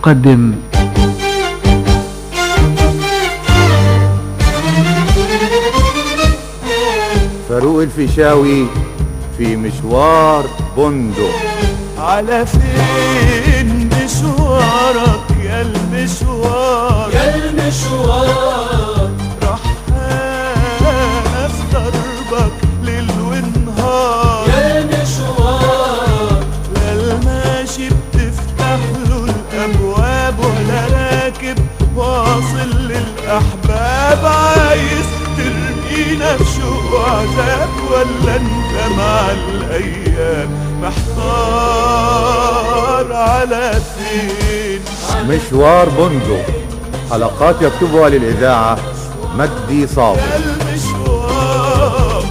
تقدم فاروق الفيشاوي في مشوار بندق. على فين مشوارك يا المشوار يا المشوار؟ راح في دربك ليل ونهار يا المشوار؟ لا الماشي بتفتح له الابواب ولا راكب واصل للاحباب. عايز ترمينا في شوق وعذاب ولا انت مع الايام محتار على فين؟ مشوار بندق، حلقات يكتبها للإذاعة مجدي صابر. المشوار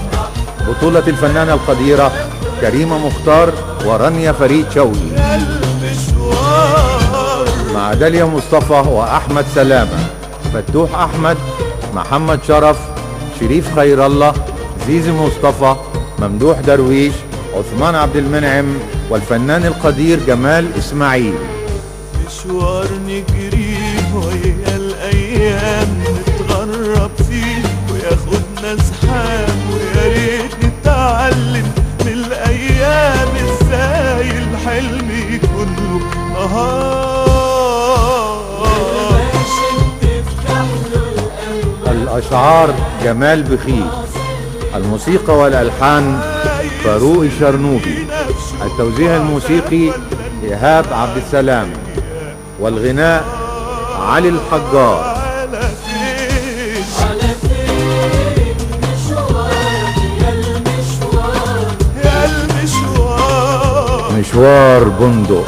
بطولة الفنانة القديرة كريمة مختار ورانيا فريد شوقي، المشوار مع داليا مصطفى وأحمد سلامة، فتوح أحمد، محمد شرف، شريف خير الله، زيزي مصطفى، ممدوح درويش، عثمان عبد المنعم، والفنان القدير جمال إسماعيل. مشوار نجريه ويا الايام نتغرب فيه وياخدنا زحام، ويا ريت نتعلم من الايام ازاي الحلم يكون له نهار. الأشعار جمال بخيت، الموسيقى والألحان فاروق الشرنوبي، التوزيع الموسيقي إيهاب عبد السلام، والغناء علي الحجار. على فين على فين مشوارك يا المشوار؟ يا المشوار؟ مشوار بندق،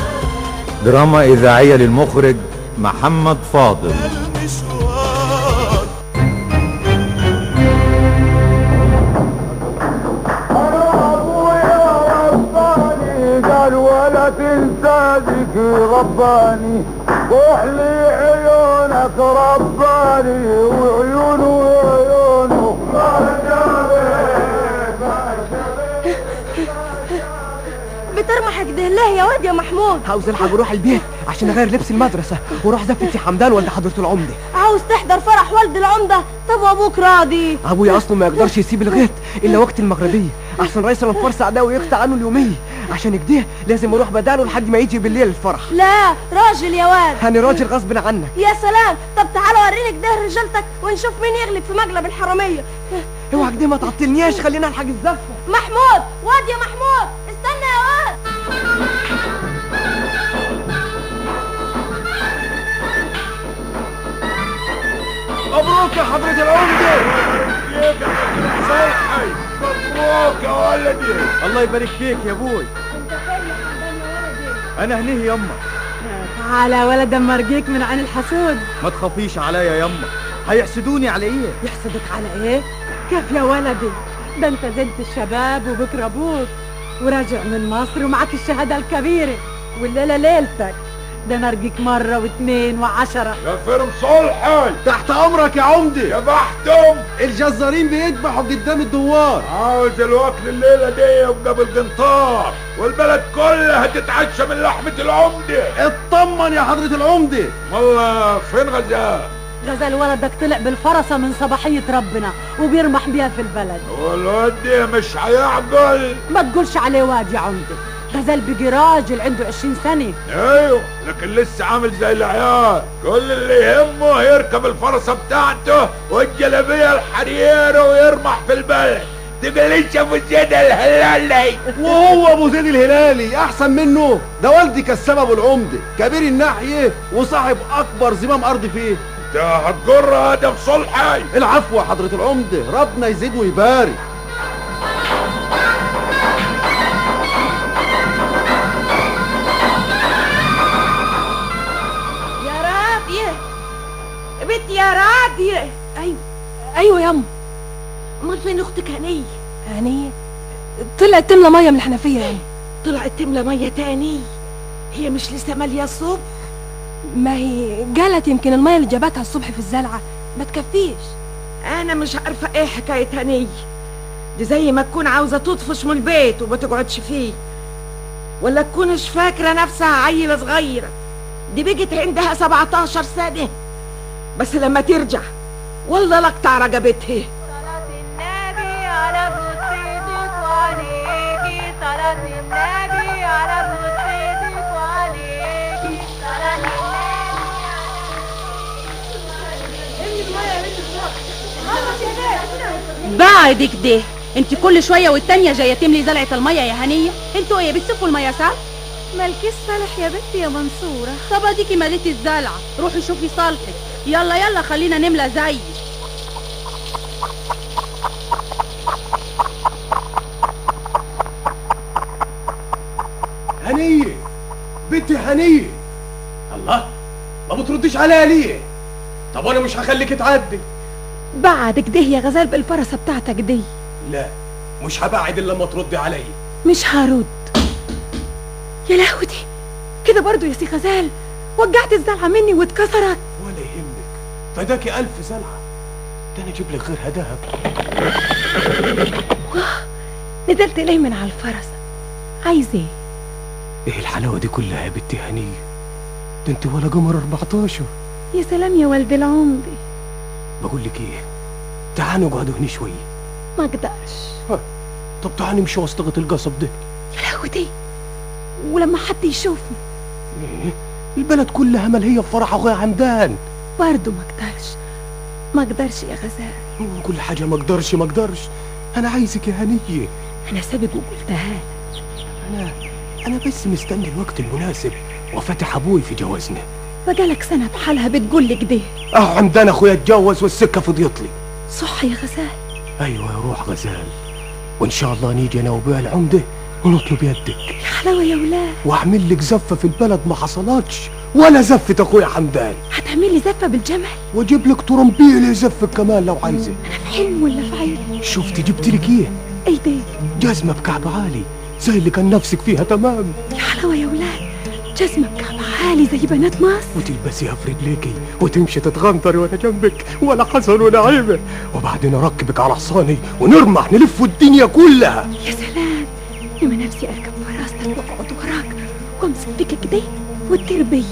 دراما إذاعية للمخرج محمد فاضل. المشوار قال ولا تنسى ذكر رباني، واحلي عيونك رباني وعيونه بترمح كده ليه يا واد يا محمود؟ عاوز الحق اروح البيت عشان اغير لبس المدرسه واروح زفت سي حمدان والد حضره العمده. عاوز تحضر فرح والد العمده؟ طب وابوك راضي؟ ابويا اصلا ما يقدرش يسيب الغيط الا وقت المغربيه، احسن رئيس الفرس عداوي يقطع عنه اليوميه، عشان كده لازم اروح بداله لحد ما يجي بالليل الفرح. لا راجل يا واد. هاني راجل غصب عنك. يا سلام، طب تعالى وريني كده رجالتك ونشوف مين يغلب في مقلب الحراميه. اوعى كده ما تعطلنياش، خلينا نلحق الزفه. محمود، واد يا محمود، استنى يا واد. مبروك يا حضرة العمدة. صالحي مبروك يا ولدي. الله يبارك فيك يا ابوي. انا هنيه يما. تعالى يا ولد اما ارجيك من عين الحسود. ما تخافيش عليا يما، هيحسدوني على ايه؟ يحسدك على ايه؟ كيف يا ولدي؟ ده انت زنت الشباب وبكره ابوك وراجع من مصر ومعك الشهاده الكبيره، والليله ليلتك. ده انا ارجيك مره واثنين وعشرة. يا فرم صالحي تحت امرك يا عمدي. يا بحتم. الجزارين بيذبحوا قدام الدوار. عاوز الوكل الليلة دي وقبل قنطار، والبلد كلها هتتعشى من لحمة العمدة. اطمن يا حضرة العمدة. والله فين غزال؟ غزال ولدك طلع بالفرسه من صباحيه ربنا وبيرمح بيها في البلد. والواد ده مش هيعقل. ما تقولش عليه واد يا عمدي، غزال بيجي راجل عنده 20 سنه. ايوه لكن لسه عامل زي العيال، كل اللي يهمه يركب الفرسه بتاعته والجلابيه الحريره ويرمح في البلد. تقليش ابو زيد الهلالي. وهو ابو زيد الهلالي احسن منه؟ ده والدي كالسبب ابو العمده، كبير الناحيه وصاحب اكبر زمام ارض فيه. انت هتجر هدف صلحي. العفو يا حضره العمده، ربنا يزيد ويبارك. يا راضيه بنت يا راضيه. ايوه يما. امال فين اختك هنيه؟ هنيه طلعت تملى ميه من الحنفيه يعني. طلعت تملى ميه تاني؟ هي مش لسه ماليه الصبح؟ ما هي قالت يمكن الميه اللي جابتها الصبح في الزلعه ما تكفيش. انا مش عارفه ايه حكايه هنيه دي، زي ما تكون عاوزه تطفش من البيت وما تقعدش فيه، ولا تكونش فاكره نفسها عيله صغيره دي بقت عندها 17 سنة. بس لما ترجع والله لقطع رقبتها. صلاة النبي على سيدك وعليكي، صلاة النبي على سيدك وعليكي، صلاة النبي. بعد كده انت كل شويه والتانيه جايه تملي زلعه الميه يا هنيه. انتوا ايه بتسفوا الميه صح؟ مالكيش صالح يا بنتي يا منصورة. طب اديكي مليتي الزلعه، روحي شوفي صالحك. يلا يلا خلينا نملى زي. هنيه بنتي هنيه. الله، ما بترديش عليا ليه؟ طب انا مش هخليك تعدي. بعد كده يا غزال بالفرسة بتاعتك دي. لا، مش هبعد الا لما تردي عليا. مش هرد. يا لهوتي، كده برضو يا سي غزال وجعت الزلعة مني واتكسرت. ولا يهمك، فداكي 1000 زلعة. ده انا اجيب لك غيرها دهب. نزلت ليه من على الفرسة؟ عايز ايه؟ ايه الحلاوة دي كلها يا بنتي هنيه؟ ده انت ولا قمر 14. يا سلام يا ولد العمدي. بقول لك ايه، تعالوا اقعدوا هنا شويه. ما اقدرش. طب تعالي نمشي وسط القصب ده. يا لهوتي، ولما حد يشوفني؟ ايه، البلد كلها ملهيه بفرح اخويا حمدان. برضه ما اقدرش. ما اقدرش يا غزال. كل حاجه ما اقدرش ما اقدرش. انا عايزك يا هنيه. انا سابق وقلتها لك. انا بس مستني الوقت المناسب وفاتح ابوي في جوازنا. بقالك سنة بحالها بتقول لي كده. حمدان اخويا اتجوز والسكه فضيت لي. صح يا غزال؟ ايوه يا روح غزال، وان شاء الله نيجي انا وبيع العمده ونطلب يدك. يا حلاوه يا ولاد. واعمل لك زفه في البلد ما حصلتش ولا زفه اخويا حمدان. هتعمل لي زفه بالجمل؟ واجيب لك طرمبيل يزفك كمان لو عايزه. انا في حلم ولا في عين؟ شفتي جبت لك ايه؟ ايه ده؟ جزمه بكعب عالي زي اللي كان نفسك فيها تمام. يا حلاوه يا ولاد، جزمه بكعب عالي زي بنات مصر. وتلبسيها في رجليكي وتمشي تتغنطري وانا جنبك ولا حزن ولا عيبه. وبعدين اركبك على حصاني ونرمح نلف الدنيا كلها. يا سلام، لما نفسي اركب فراستك واقعد وراك وامسك فيك كده وتربي.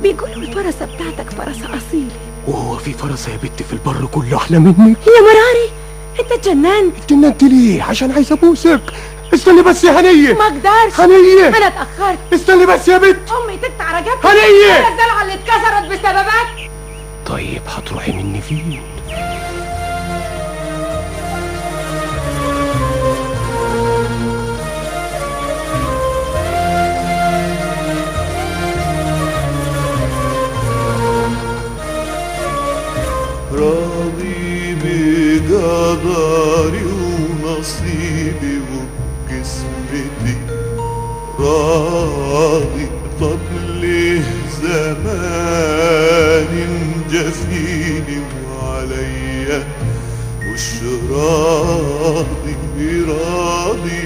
بيقولوا الفرسه بتاعتك فرسه اصيله. وهو في فرسه يا بنتي في البر كله احلى منك؟ يا مراري، انت اتجننت. اتجننت ليه؟ عشان عايز ابوسك. استني بس يا هنيه. ما اقدرش هنيه، انا اتاخرت. استني بس يا بنت. امي تقطع رقبتي. هنيه، انا الزلعه اللي اتكسرت بسببك. طيب هتروحي مني فين؟ راضي بقدري ونصيبي وبجسمتي، راضي. طب ليه زمان جفيني وعليا مش راضي؟ راضي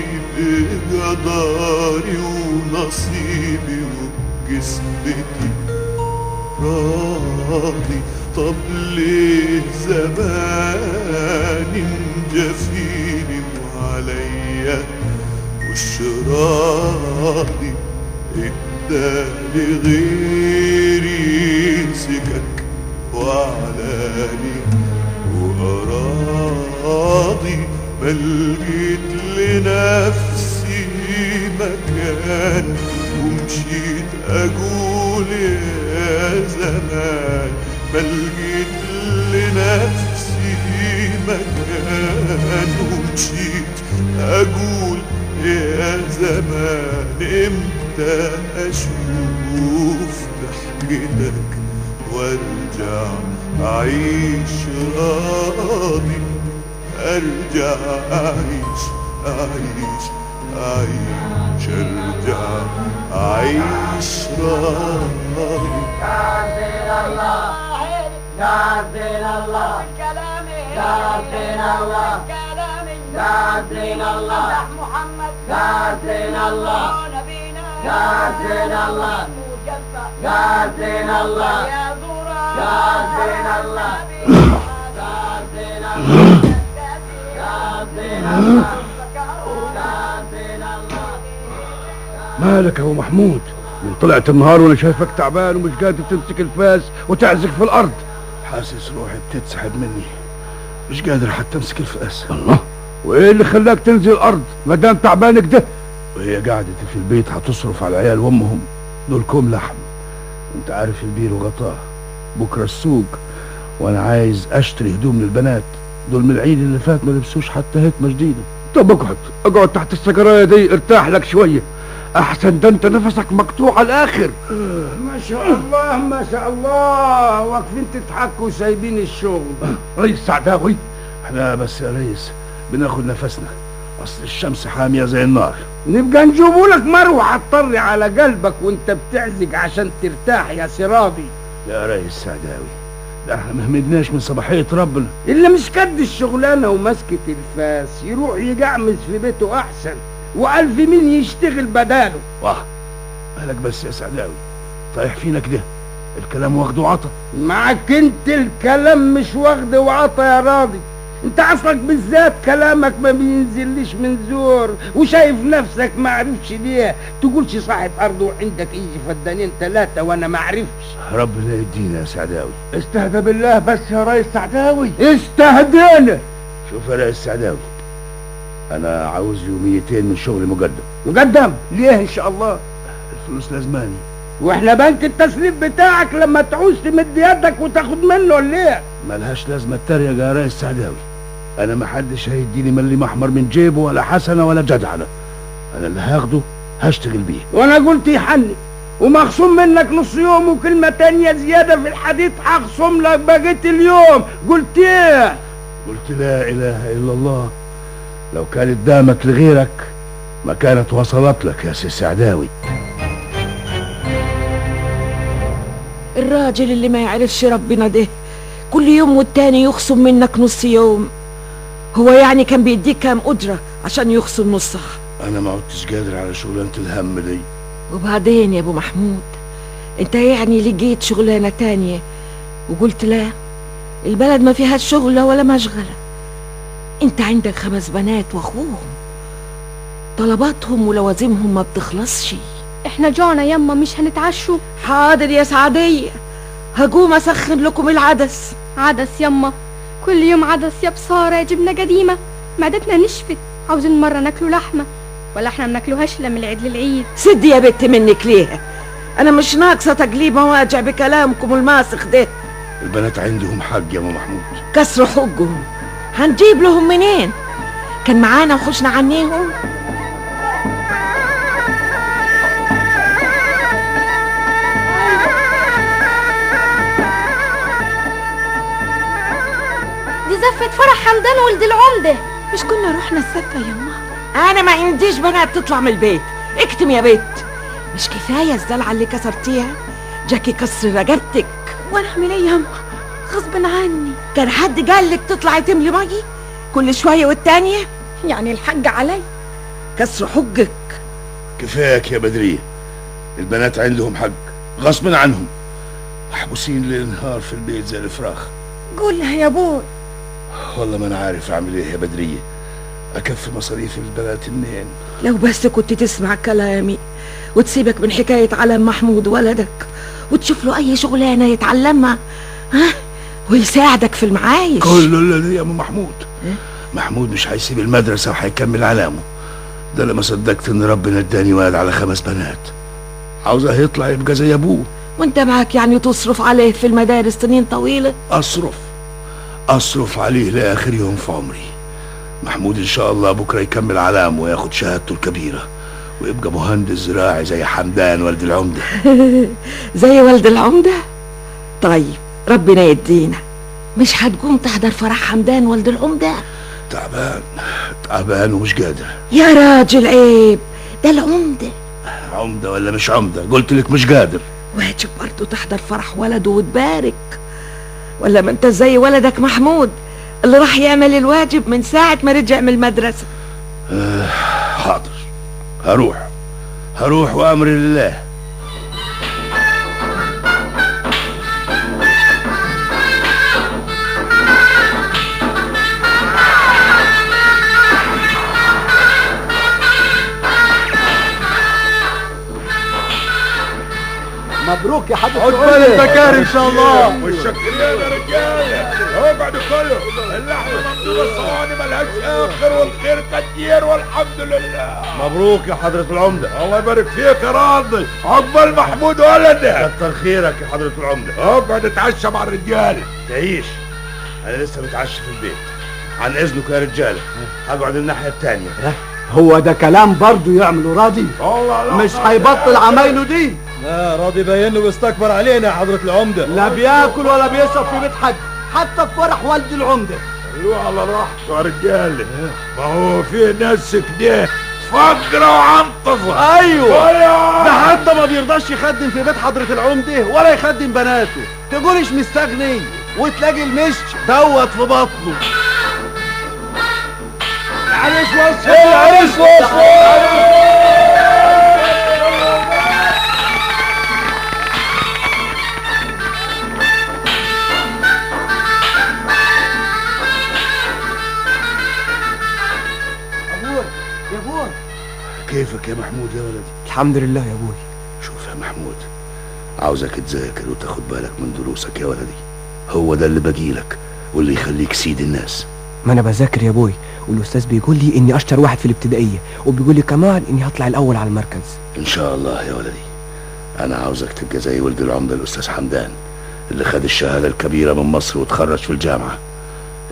بقدري ونصيبي وبجسمتي، راضي. طب ليه زمان جفيني وعليا مش راضي؟ ادالي غيري سكك وعلاني وأراضي، ملقيت لنفسي مكان ومشيت أقول يا زمان. ملقيت لنفسي مكان ومشيت أقول يا زمان. امتى أشوف ضحكتك وارجع أعيش راضي؟ أرجع أعيش أرجع أعيش راضي. دين الله دين الله دين الله محمد دين الله دين الله دين الله يا زورا دين الله دين الله دين الله. مالك يا ابو محمود؟ من طلعت النهار وانا شايفك تعبان ومش قادر تمسك الفاس وتعزق في الارض. حاسس روحي بتتسحب مني، مش قادر حتى امسك الفاس. الله، وايه اللي خلاك تنزل الارض ما دام تعبان كده؟ وهي قعدتي في البيت هتصرف على العيال وامهم، دول كوم لحم، انت عارف البير وغطاه، بكره السوق وانا عايز اشتري هدوم للبنات، دول من العيد اللي فات ما لبسوش حتى هتمه جديده. طب اقعد تحت السجرايه دي ارتاح لك شويه، احسن ده انت نفسك مقطوع على الاخر. ما شاء الله ما شاء الله، واقفين تضحكوا وسايبين الشغل. ريس سعداوي، احنا بس يا ريس بناخد نفسنا، اصل الشمس حاميه زي النار. نبقى نجيبوا لك مروحه تطري على قلبك وانت بتعزق عشان ترتاح يا سراضي. يا ريس سعداوي، ده احنا ما همدناش من صباحيه ربنا. اللي مش قد الشغلانه ومسكه الفاس يروح يقعمز في بيته احسن، والف مين يشتغل بداله. واه، مالك بس يا سعداوي، طايح فينا كده، الكلام واخده وعطا. معك انت الكلام مش واخده وعطا يا راضي، انت اصلك بالذات كلامك ما بينزلش من زور، وشايف نفسك ما عرفش ليه تقولش صاحب ارض وعندك يجي فدانين ثلاثه وانا ما عرفش. ربنا يدينا يا سعداوي. استهدى بالله بس يا ريس سعداوي، استهدينا. شوف يا ريس سعداوي، انا عاوز يوميتين من شغلي مقدم. مقدم ليه ان شاء الله؟ الفلوس لازماني، واحنا بنك التسليف بتاعك لما تعوز تمد يدك وتاخد منه ليه؟ ملهاش لازمه التريقه يا ريس سعداوي، انا ما حدش هيديني ملي محمر من جيبه ولا حسنه ولا جدعنه، انا اللي هاخده هشتغل بيه. وانا قلت يحني ومخصوم منك نص يوم وكلمه تانية زياده في الحديث هخصم لك بقيه اليوم. قلت ايه؟ قلت لا اله الا الله، لو كانت دامت لغيرك ما كانت وصلت لك يا سي سعداوي. الراجل اللي ما يعرفش ربنا ده كل يوم والتاني يخصم منك نص يوم، هو يعني كان بيديك كام أجرة عشان يخصم نصها؟ انا ما عدتش قادر على شغلانه الهم دي. وبعدين يا ابو محمود، انت يعني لقيت شغلانة تانية وقلت لا؟ البلد ما فيها شغلة ولا مشغلة، انت عندك 5 بنات واخوهم، طلباتهم ولوازمهم ما بتخلصش. احنا جوعنا يما، مش هنتعشوا؟ حاضر يا سعدية، هقوم اسخن لكم العدس. عدس يما؟ كل يوم عدس يا بصارة يا جبنة قديمة، معدتنا نشفت، عاوزين مرة ناكلوا لحمة، ولا احنا مناكلوهاش الا من العيد للعيد. سدي يا بت منك ليها، انا مش ناقصة تقليب مواجع بكلامكم الماسخ ده. البنات عندهم حق يا ام محمود. كسروا حقهم، هنجيب لهم منين؟ كان معانا وخشنا عنيهم. دي زفة فرح حمدان ولد العمدة. مش كنا رحنا السفة يما؟ انا ما عنديش بنات تطلع من البيت، اكتم يا بيت، مش كفاية الزلعة اللي كسرتيها؟ جاكي كسر رقبتك. وانا اعمل ايه يما؟ غصب عني. كان حد قال لك تطلعي تملي مي كل شوية والتانية؟ يعني الحق علي كسر حقك. كفاك يا بدرية، البنات عندهم حق غصب عنهم، محبوسين ليل نهار في البيت زي الفراخ. قولها يا ابوي. والله ما انا عارف اعمل ايه يا بدرية، اكفي مصاريف البنات منين؟ لو بس كنت تسمع كلامي وتسيبك من حكاية علم محمود ولدك وتشوف له اي شغلانة يتعلمها، ها، ويساعدك في المعايش. كله اللي يا ام محمود. محمود مش هيسيب المدرسة وهيكمل علامه، ده لما صدقت ان ربنا اداني واد على 5 بنات، عاوزه يطلع يبقى زي ابوه. وانت معك يعني تصرف عليه في المدارس سنين طويلة؟ اصرف عليه لاخر يوم في عمري. محمود ان شاء الله بكره يكمل علامه وياخد شهادته الكبيرة ويبقى مهندس زراعي زي حمدان ولد العمدة. زي ولد العمدة؟ طيب ربنا يدينا. مش هتقوم تحضر فرح حمدان ولد العمدة؟ تعبان ومش قادر. يا راجل عيب، ده العمدة. عمدة ولا مش عمدة، قلت لك مش قادر. واجب برضه تحضر فرح ولده وتبارك، ولا ما انت زي ولدك محمود اللي راح يعمل الواجب من ساعة ما رجع من المدرسة. حاضر، هروح وأمر لله. مبروك يا حضرة عقبال البكار ان شاء الله. والشكرين يا رجاله، اقعدوا كله. اللحمه ممدوده الصواني ملهاش اخر، والخير كتير والحمد لله. مبروك يا حضرة العمدة. الله يبارك فيك يا راضي. عقبال محمود ولده. كتر خيرك يا حضرة العمدة. اقعد اتعشى مع الرجاله. تعيش. انا لسه متعشى في البيت. عن اذنكم يا رجاله، هقعد الناحيه التانيه. هو ده كلام برضه يعمله راضي؟ مش هيبطل عمايله دي. لا راضي باين له بيستكبر علينا يا حضرة العمدة. لا بياكل ولا بيشرب في بيت حد، حتى في فرح والد العمدة. ايوه على راحته يا رجاله. ما هو في ناس كده فقرة وعنطزة. ايوه ده حتى ما بيرضاش يخدم في بيت حضرة العمدة ولا يخدم بناته. تقولش مستغني وتلاقي المش دوت في بطنه. العريس وصل. العريس وصل. كيفك يا محمود يا ولدي؟ الحمد لله يا ابوي. شوف يا محمود، عاوزك تذاكر وتاخد بالك من دروسك يا ولدي. هو ده اللي بجيلك واللي يخليك سيد الناس. ما انا بذاكر يا ابوي، والاستاذ بيقول لي اني اشطر واحد في الابتدائيه، وبيقول لي كمان اني هطلع الاول على المركز ان شاء الله يا ولدي. انا عاوزك تبقى زي ولد العمده الاستاذ حمدان اللي خد الشهاده الكبيره من مصر وتخرج في الجامعه.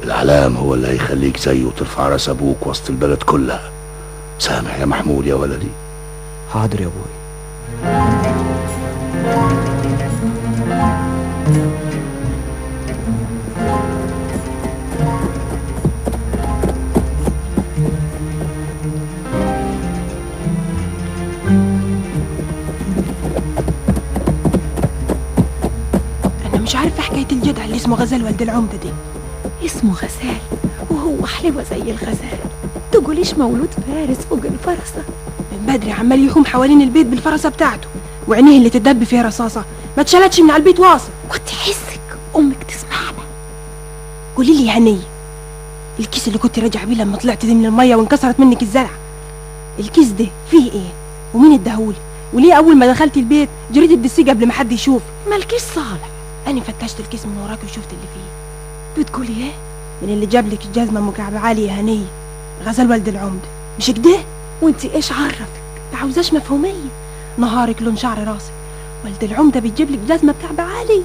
العلام هو اللي هيخليك زيه وترفع راس ابوك وسط البلد كلها. سامح يا محمود يا ولدي؟ حاضر يا ابوي. انا مش عارفه حكايه الجدع اللي اسمه غزال والد العمده دي. اسمه غزال وهو حلوة زي الغزال. تقوليش مولود فارس فوق الفرسة. من بدري عمال يحوم حوالين البيت بالفرسه بتاعته، وعينيه اللي تدب فيها رصاصه ما اتشالتش من على البيت واصل. وتحسك امك تسمعنا. قولي لي يا هنيه، الكيس اللي كنت راجعه بيه لما طلعت دي من الميه وانكسرت منك الزرعه، الكيس ده فيه ايه ومين اداهولي؟ وليه اول ما دخلت البيت جريت تدسيه قبل ما حد يشوف؟ مالكيش صالح. انا فتشت الكيس من وراك وشفت اللي فيه. بتقولي ايه؟ من اللي جاب لك الجزمه مكعبه عاليه يا هنيه، غزال والد العمده. مش كده؟ وانتي ايش عرفك؟ عاوزاش مفهوميه. نهارك لون شعر راسك، والد العمده بيجيب لك جزمه بكعبه عاليه.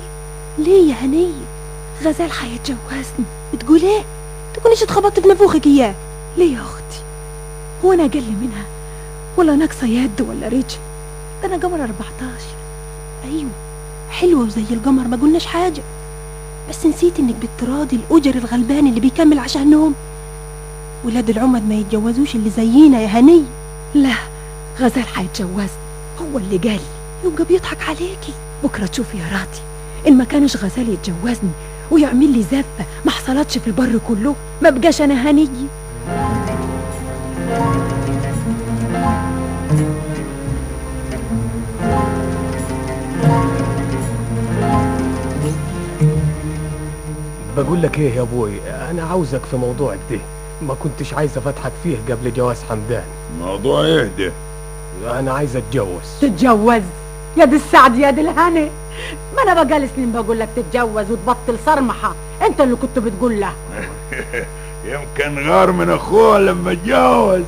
ليه يا هنيه؟ غزال هيتجوزني. بتقول ايه؟ تكونيش اتخبطت في نافوخك اياه. ليه يا اختي؟ هو انا اقل منها ولا ناقصه يد ولا رجل؟ ده انا قمر 14. ايوه حلوه وزي القمر، ما قلناش حاجه، بس نسيت انك بتراضي الاجر الغلبان اللي بيكمل عشانهم. ولاد العمد ما يتجوزوش اللي زينا يا هنيه. لا غزال هيتجوزني، هو اللي قال لي. يبقى بيضحك عليكي. بكره تشوفي يا راضي، ان ما كانش غزال يتجوزني ويعمل لي زفه ما حصلتش في البر كله، ما بقاش انا هنيه. بقول لك ايه يا ابوي، انا عاوزك في موضوعك ده، ما كنتش عايز افتحك فيه قبل جواز حمدان. موضوع ايه ده؟ انا عايز اتجوز. تتجوز؟ يا دي السعد يا دي الهنا، ما انا بقالي سنين بقول لك تتجوز وتبطل صرمحه، انت اللي كنت بتقول له. يمكن غار من اخوه لما اتجوز.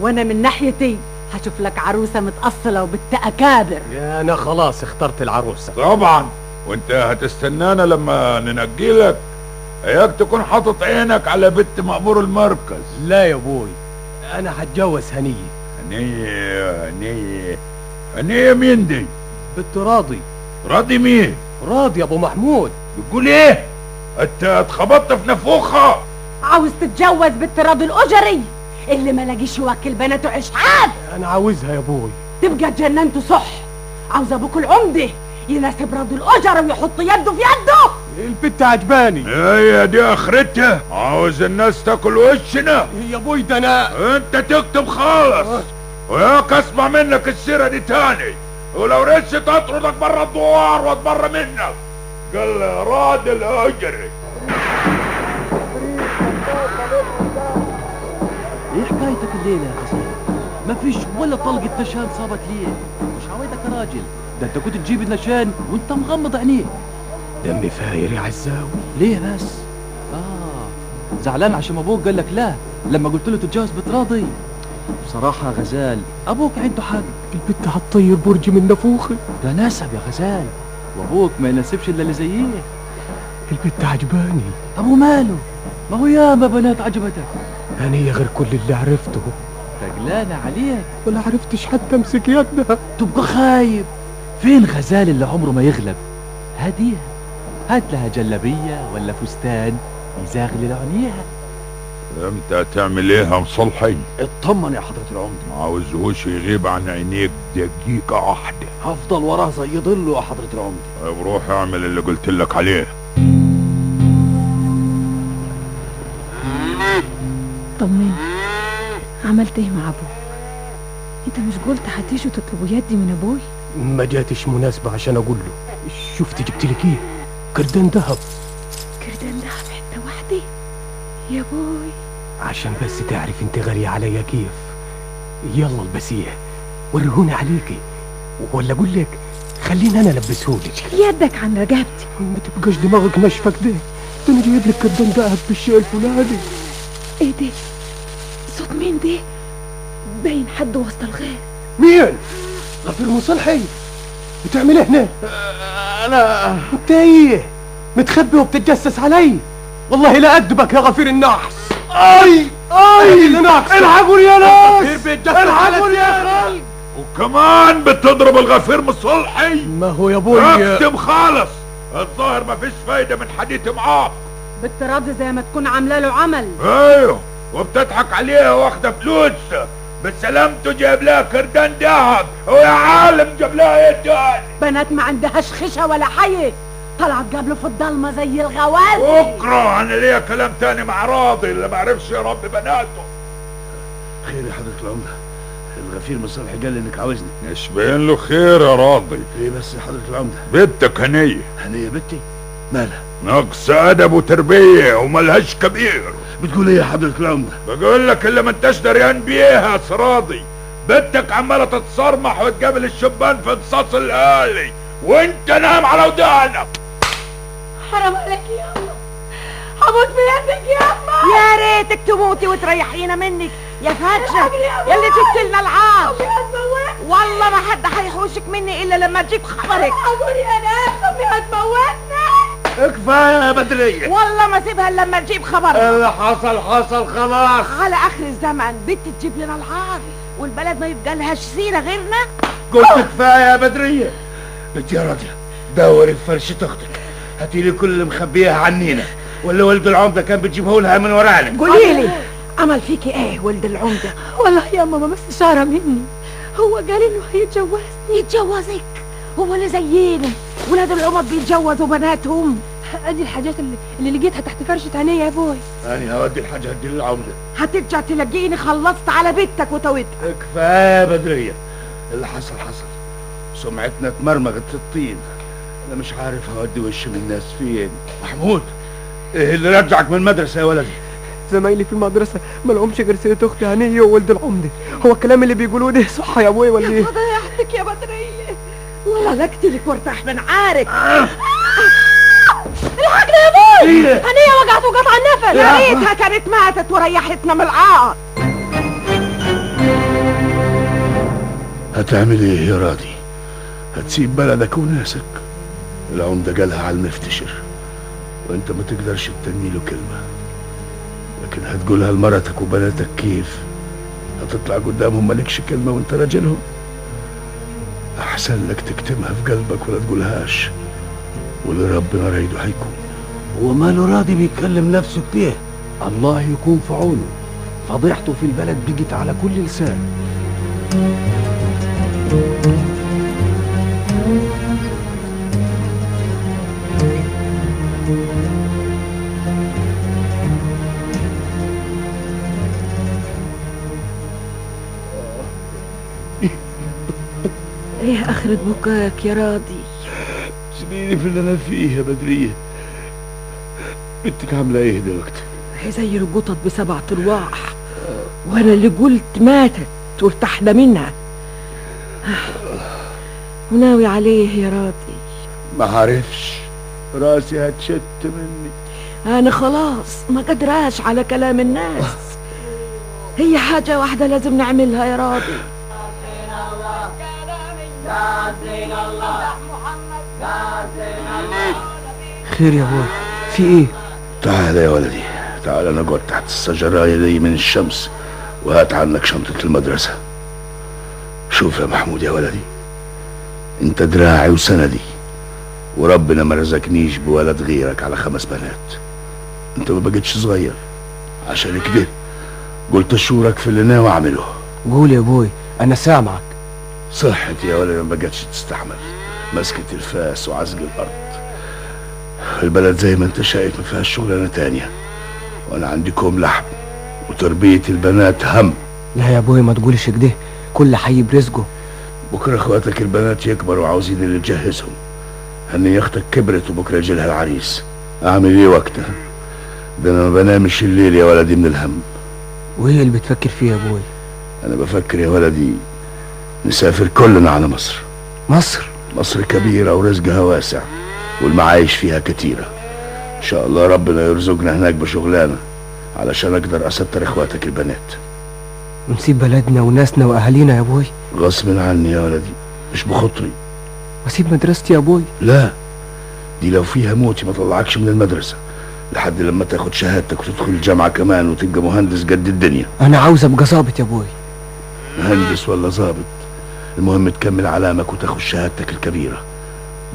وانا من ناحيتي هشوف لك عروسه متأصله وبنت اكابر. يا انا خلاص اخترت العروسه. طبعا، وانت هتستنانا لما ننجي لك؟ اياك تكون حاطط عينك على بنت مأمور المركز. لا يا ابوي، انا هتجوز هنيه. هنيه مين دي؟ بنت راضي. راضي مين؟ راضي يا ابو محمود. بتقول ايه؟ انت اتخبطت في نافوخها. عاوز تتجوز بنت راضي الاجري اللي ما لاقيش يوكل بناته عشحات. انا عاوزها يا ابوي. تبقى اتجننتوا صح. عاوز ابوك العمده يناسب راضي الاجر ويحط يده في يده. البت عجباني. هي دي اخرتها، عاوز الناس تاكل وشنا. يا ابوي ده انا انت تكتب خالص، وياك اسمع منك السيره دي تاني، ولو رشت اطردك بره الدوار واتبرى منك. قال راضي الاجري. ايه حكايتك الليله يا غزال؟ مفيش ولا طلقه تشان صابت ليه؟ مش عوايدك يا راجل؟ ده انت كنت تجيب النشان وانت مغمض عينيك. دمي فاير يا عزاوي. ليه بس؟ زعلان عشان ابوك قال لك لا لما قلت له تتجوز بتراضي؟ بصراحة يا غزال ابوك عنده حق. البت هتطير برج من نافوخي. ده نسب يا غزال، وابوك ما يناسبش الا اللي زيه. البت عجباني. ابو ماله؟ ما هو ياما بنات عجبتك. هنية غير كل اللي عرفته. تقلانة عليك ولا عرفتش حتى امسك يدها. تبقى خايب. فين غزال اللي عمره ما يغلب؟ هديها، هات لها جلبية ولا فستان يزاغلل عينيها. انت هتعمل ايه يا مصلحي؟ اطمن يا حضرة العمدة. ما عاوزهوش يغيب عن عينيك دقيقة واحدة. هفضل وراه زي ظله يا حضرة العمدة. طيب روح اعمل اللي قلت لك عليه. طمني، عملت ايه مع ابوك؟ انت مش قلت هتيجوا تطلبوا يدي من ابوي؟ ما جاتش مناسبة عشان اقول له. شفت جبت لك ايه؟ كردان دهب. كردان دهب حتة واحدة يا بوي؟ عشان بس تعرف انت غالية عليا كيف. يلا البسيه ورهوني عليكي، ولا اقول لك خليني انا البسهولك. يدك عن رقبتي. ما تبقاش دماغك ناشفه كده. ده انا جايب لك كردان دهب بالشيء الفلاني. ايه ده؟ صوت مين ده؟ باين حد وسط الغير. مين؟ غفير مصلحي. بتعمل ايه هنا؟ انا انت ايه؟ متخبي وبتتجسس علي؟ والله لا ادبك يا غفير النحس. اي الحقوني يا ناس، الحقوني يا خالد. وكمان بتضرب الغفير مصلحي؟ ما هو يا ابوي اكتم خالص. الظاهر ما فيش فايدة من حديث معاك. بالتراضي زي ما تكون عامله له عمل. ايوه، وبتضحك عليها واخده فلوس. بسلامته جايب لها كردان دهب، ويا عالم جاب لها ايه تاني؟ بنات ما عندهاش خشة ولا حي، طلعت قبله في الضلمة زي الغوازي. اكره، انا ليا كلام تاني مع راضي اللي ما عرفش يربي بناته. خير يا حضرة العمدة، الغفير مصلحي قال لي انك عاوزني. مش باين له خير يا راضي. ايه بس يا حضرة العمدة؟ بنتك هنية. هنية بنتي؟ مالها؟ نقص ادب وتربية وملهاش كبير. بتقول ايه يا حضرة العمدة؟ بقول لك اللي ما انتش دريان بيها يا سراضي. بنتك عمالة تتصرمح وتقابل الشبان في انصاص الاهالي وانت نام على ودانك. حرام عليك يا الله، هموت في يدك يا الله. يا ريتك تموتي وتريحينا منك يا فاتشة يلي جبت لنا العار. والله ما حد هيحوشك مني الا لما تجيب خبرك. اقول يا ناس امي هتموتنا. كفايه يا بدريه، والله ما سيبها الا لما تجيب خبرك. اللي حصل حصل خلاص. على اخر الزمن بنت تجيب لنا العار والبلد ما يبقى لهاش سيره غيرنا. قلت كفايه يا بدريه. بنت يا راضيه دوري في فرشه اختك، هاتي لي كل اللي مخبيها عنينا، ولا ولد العمده كان بتجيبه لها من ورانا. قولي لي عمل فيكي ايه ولد العمده؟ والله يا ماما بس اشاره مني، هو قال انه هيتجوزني. يتجوزك؟ هو اللي زينا ولاد العمد بيتجوزوا بناتهم. ادي الحاجات اللي لقيتها تحت فرشه عينيا يا ابوي. انا هودي الحاجه هدي للعمده. هترجع تلاقيني خلصت على بنتك وتوتها. كفايه يا بدريه، اللي حصل حصل، سمعتنا اتمرمغت في الطين. انا مش عارف هودي وش من الناس فين. محمود، ايه اللي رجعك من المدرسه يا ولدي؟ زمايلي في المدرسة ما لهمش غير سيرة اختي هنية وولد العمدة. هو الكلام اللي بيقولوه ده صح يا ابوي ولا ايه؟ ضيعتك يا بدرية، والله لا اقتلك وارتاح من عارك. الحقنا يا ابوي، هنية وقعت وقطع النفس. يا ريتها كانت ماتت وريحتنا من العار. هتعمل ايه يا راضي؟ هتسيب بلدك وناسك؟ العمده قالها على المفتشر، وانت ما تقدرش تتني له كلمه، لكن هتقولها لمرتك وبناتك كيف؟ هتطلع قدامهم مالكش كلمه وانت راجلهم؟ احسن لك تكتمها في قلبك ولا تقولهاش، واللي ربنا رايده هيكون. وماله راضي بيكلم نفسه كده؟ الله يكون في عونه، فضيحته في البلد بقت على كل لسان. ايه اخرة بكاك يا راضي؟ سيبيني في اللي انا فيه يا بدريه. بنتك عامله ايه دلوقتي؟ هي زي القطط ب7 ارواح، وانا اللي قلت ماتت وارتحنا منها. وناوي عليه يا راضي؟ ما عارفش، راسي هتشت مني. انا خلاص ما قدراش على كلام الناس. هي حاجة واحدة لازم نعملها يا راضي. خير يا ابوي، في ايه؟ تعال يا ولدي، تعال نقعد تحت الشجراية دي من الشمس وهات عنك شنطة المدرسة. شوف يا محمود يا ولدي، انت دراعي وسندي، وربنا ما رزقنيش بولد غيرك على 5 بنات. انت ما بقتش صغير، عشان كده قلت اشورك في اللي ناوي اعمله. قول يا ابوي، انا سامعك. صحتي يا ولدي ما بقتش تستحمل مسكة الفاس وعزق الارض. البلد زي ما انت شايف ما فيهاش شغلانه تانية، وانا عندكم لحم وتربية البنات هم. لا يا ابوي ما تقولش كده، كل حي برزقه. بكره اخواتك البنات يكبروا وعاوزين اللي تجهزهم. هني اختك كبرت وبكره يجيلها العريس، اعمل ايه وقتها؟ ده انا ما بنامش الليل يا ولدي من الهم. وايه اللي بتفكر فيه يا ابوي؟ انا بفكر يا ولدي نسافر كلنا على مصر. مصر كبيرة ورزقها واسع والمعايش فيها كتيرة. ان شاء الله ربنا يرزقنا هناك بشغلانة علشان اقدر استر اخواتك البنات. ونسيب بلدنا وناسنا واهالينا يا ابوي؟ غصب عني يا ولدي، مش بخطري. واسيب مدرستي يا ابوي؟ لا، دي لو فيها موتي ما طلعكش من المدرسة لحد لما تاخد شهادتك وتدخل الجامعة كمان وتبقى مهندس قد الدنيا. انا عاوز ابقى ظابط يا ابوي. مهندس ولا ظابط، المهم تكمل علامك وتاخد شهادتك الكبيرة.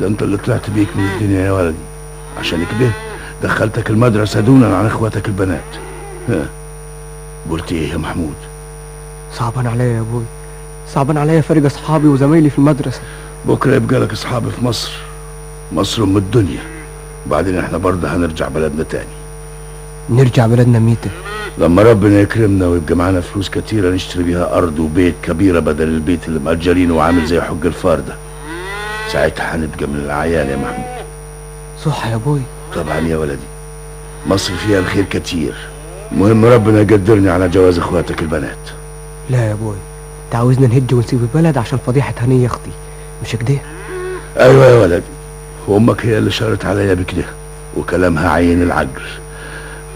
ده انت اللي طلعت بيك من الدنيا يا ولدي، عشان كده دخلتك المدرسة دونا عن اخواتك البنات. ها قلت ايه يا محمود؟ صعبان عليا يا ابوي، صعبان عليا فارق اصحابي وزمايلي في المدرسة. بكرة يبقى لك اصحاب في مصر، مصر ام الدنيا. وبعدين احنا برضه هنرجع بلدنا تاني. نرجع بلدنا ميتة لما ربنا يكرمنا ويبقى معانا فلوس كتيرة نشتري بيها ارض وبيت كبيرة بدل البيت اللي مأجرينه وعامل زي حج الفار ده. ساعتها هنبقى من العيال يا محمود. صح يا ابوي؟ طبعا يا ولدي، مصر فيها الخير كتير. المهم ربنا يقدرني على جواز اخواتك البنات. لا يا ابوي، انت عاوزنا نهج ونسيب البلد عشان فضيحة هنية اختي، مش كده؟ ايوه يا ولدي، وامك هي اللي شارت عليا بكده وكلامها عين العجل.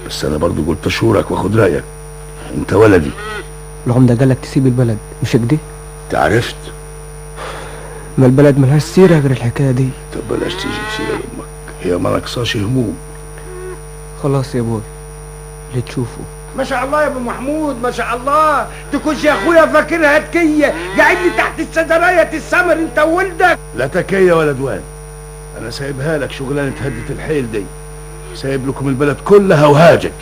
بس انا برضو قلت اشورك واخد رايك، انت ولدي. العمدة قالك تسيب البلد، مش كده؟ انت عرفت؟ ما البلد ملهاش سيرة غير الحكاية دي. طب بلاش تيجي بسيرة لامك، هي ما ناقصاش هموم. خلاص يا ابوي، اللي تشوفه. ما شاء الله يا ابو محمود، ما شاء الله. تكونش يا اخويا فاكرها تكيه قاعد لي تحت الشجرايه السمر انت وولدك. لا تكيه ولا دوان، انا سايبها لك شغلانه هدة الحيل دي، سايب لكم البلد كلها وهاجك.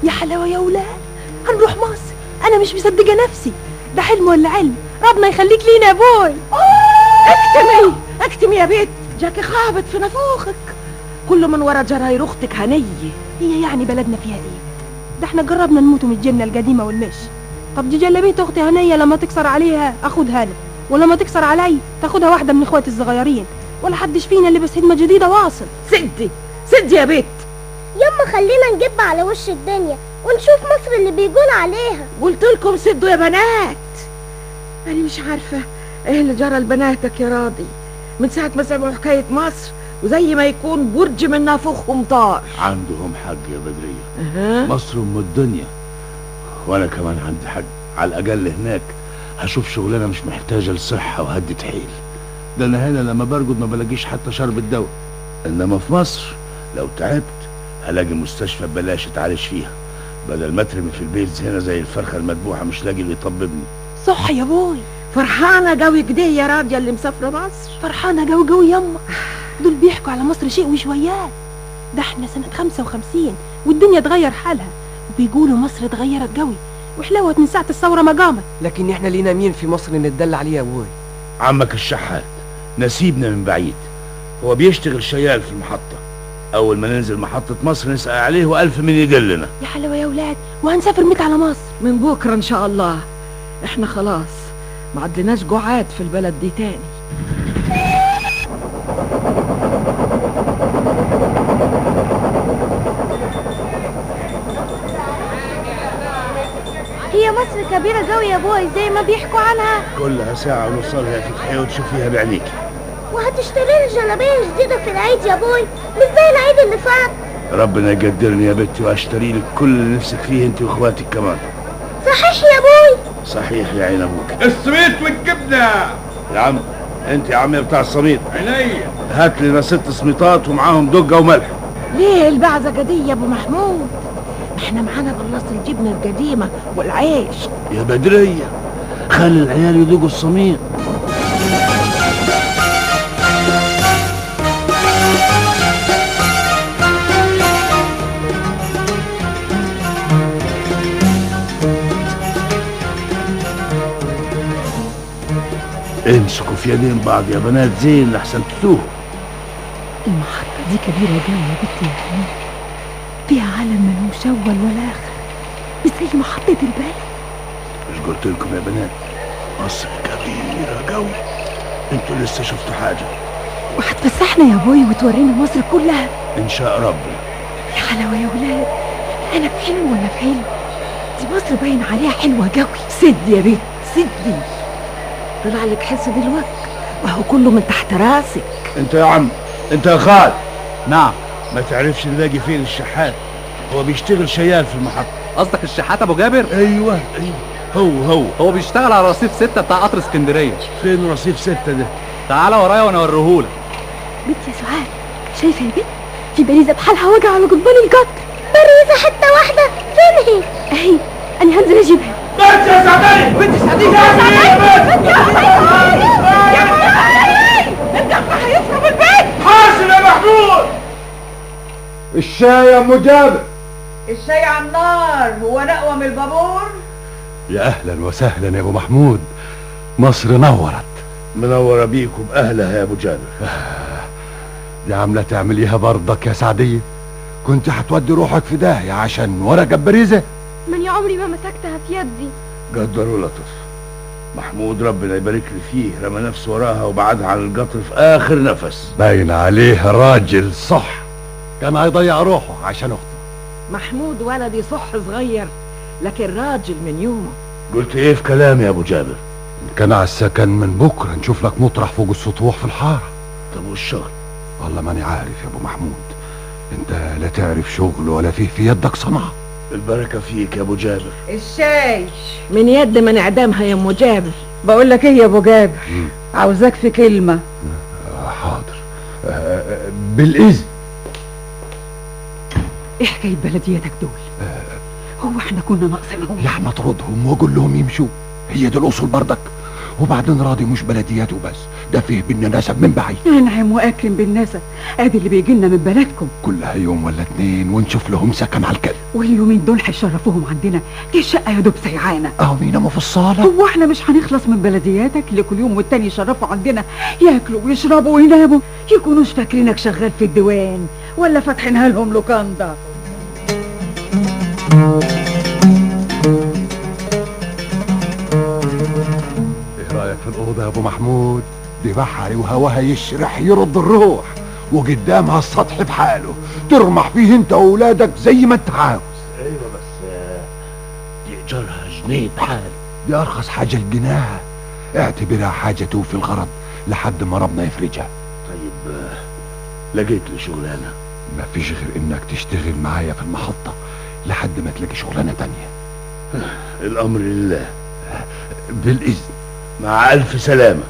يا حلاوة يا ولاد، هنروح مصر. انا مش مصدقة نفسي، ده حلم ولا علم؟ ربنا يخليك لينا يا بوي. اكتمي يا بنت، جاكي خابط في نافوخك. كله من ورا جراير اختك هنية. هي يعني بلدنا فيها ايه؟ ده احنا جربنا نموت من الجنة القديمة والمش. طب دي جلابية اختي هنية لما تكسر عليها اخدها انا، ولما تكسر علي تاخدها واحدة من اخواتي الصغيرين، ولا حدش فينا لبس هدمة جديدة واصل. سدي يا بنت. يما خلينا نجيب على وش الدنيا ونشوف مصر اللي بيقول عليها. قلت لكم سدوا يا بنات. انا مش عارفة ايه اللي جرى لبناتك يا راضي من ساعة ما سمعوا حكاية مصر، وزي ما يكون برج من نافوخهم طار. عندهم حق يا بدرية. مصر ام الدنيا، وانا كمان عندي حق. على الاقل هناك هشوف شغلانه مش محتاجه لصحه وهدة حيل. ده انا هنا لما برقد ما بلاقيش حتى شرب الدواء، انما في مصر لو تعبت هلاقي مستشفى ببلاش اتعالج فيها، بدل ما اترمي في البيت هنا زي الفرخه المذبوحه مش لاقي اللي يطببني. صح يا بوي. فرحانة قوي كده يا راضية اللي مسافرة مصر. فرحانة قوي قوي يما. دول بيحكوا على مصر شيء وشويات. ده احنا سنة 55 والدنيا اتغير حالها، وبيقولوا مصر اتغيرت قوي وحلوت من ساعة الثورة ما قامت. لكن احنا لينا مين في مصر ندل عليه يا ابوي؟ عمك الشحات نسيبنا من بعيد، هو بيشتغل شيال في المحطة. أول ما ننزل محطة مصر نسأل عليه وألف من يدلنا. يا حلوة يا ولاد، وهنسافر متى على مصر؟ من بكرة إن شاء الله. احنا خلاص ما عدلناش قعاد في البلد دي تاني. مصر كبيرة قوي يا بوي زي ما بيحكوا عنها؟ كلها ساعة ونوصلها تتحيى وتشوفيها بعينيك. وهتشتري لي جلابية جديدة في العيد يا بوي مش زي العيد اللي فات. ربنا يقدرني يا بنتي واشتري لك كل اللي نفسك فيه انت واخواتك كمان. صحيح يا بوي؟ صحيح يا عين ابوك. السميط والجبنة يا عم انت يا عمي بتاع السميط، عينيا. هات لنا 6 سميطات ومعاهم دقة وملح. ليه البعزة دي يا ابو محمود؟ احنا معانا بلاص الجبنة القديمة والعيش. يا بدرية خلي العيال يذوقوا السميط. امسكوا في يدين بعض يا بنات زين لحسن تتوه. المحطة دي كبيرة جوي يا بنتي يا حنين، فيها عالم ملوش أول ولا آخر، مش زي محطة البلد. مش قلت لكم يا بنات مصر كبيرة قوي؟ انتوا لسه شفتوا حاجة؟ وهتفسحنا يا بوي وتورينا مصر كلها ان شاء ربنا. يا حلاوة يا ولاد، أنا في حلو ولا في حلو؟ دي مصر باين عليها حلوة قوي. سد يا بنت سدي، طلع لك حس دلوقتي وهو كله من تحت راسك. انت يا عم، انت يا خال. نعم. ما تعرفش نلاقي فين الشحات؟ هو بيشتغل شيال في المحطة. قصدك الشحات ابو جابر؟ ايوه هو بيشتغل على رصيف 6 بتاع قطر اسكندريه. فين رصيف 6 ده؟ تعالى ورايا وانا اوريهولك. بنت يا سعاد، شايفة يا بنت؟ في باريزة بحالها وجع على جدران القطر. باريزة حتة واحدة؟ فين هي؟ اهي انا هنزل اجيبها. بنت يا سعداني، بنت سعداني، الدفع هيخرب البيت. حاسب يا محمود. الشاي يا ام جابر. الشاي على النار هو نقوى من البابور. يا اهلا وسهلا يا ابو محمود، مصر نورت. منورة بيكم اهلها يا ابو جابر. دي عامله تعمليها برضك يا سعديه؟ كنت هتودي روحك في داهيه عشان ورقه باريزه. من يا عمري ما مسكتها في يدي. قدر ولطف. محمود ربنا يبارك لي فيه رمى نفسه وراها وبعدها عن القطر في اخر نفس. باين عليه راجل صح، كان هيضيع روحه عشان اخته. محمود ولدي صح صغير لكن راجل من يومه. قلت ايه في كلامي يا ابو جابر؟ كان على السكن من بكره نشوف لك مطرح فوق السطوح في الحاره. طب والشغل؟ والله ماني عارف يا ابو محمود، انت لا تعرف شغل ولا فيه في يدك صنعه. البركه فيك يا ابو جابر. الشاي من يد من اعدامها يا ام جابر. بقول لك ايه يا ابو جابر، عاوزاك في كلمه. حاضر. بالاذن. ايه حكاية بلدياتك دول؟ هو احنا كنا ناقصينهم؟ يا احمد طردهم وقول لهم يمشوا، هي دي الاصول بردك. وبعدين راضي مش بلديات وبس، ده فيه بينا نسب من بعيد. انعم واكرم بالنسب، ادي اللي بيجي لنا من بلدكم. كلها يوم ولا 2 ونشوف لهم سكن على الكل. واليومين دول هيشرفوهم عندنا، دي الشقه يا دوب سيعانه. اهو يناموا في الصاله. هو احنا مش هنخلص من بلدياتك اللي كل يوم والتاني يشرفوا عندنا، ياكلوا ويشربوا ويناموا، يكونوش فاكرينك شغال في الديوان ولا فاتحينها لهم لوكاندا. ايه رايك في الاوضه يا ابو محمود؟ دي بحري وهواها يشرح يرد الروح، وقدامها السطح بحاله ترمح فيه انت واولادك زي ما انت عاوز. ايوه بس دي ايجارها جنيه بحال. دي ارخص حاجه الجناها، اعتبرها حاجه توفي الغرض لحد ما ربنا يفرجها. طيب لقيت لي شغلانه؟ مفيش غير انك تشتغل معايا في المحطه لحد ما تلاقي شغلانه تانية. الامر لله. بالاذن. مع الف سلامه.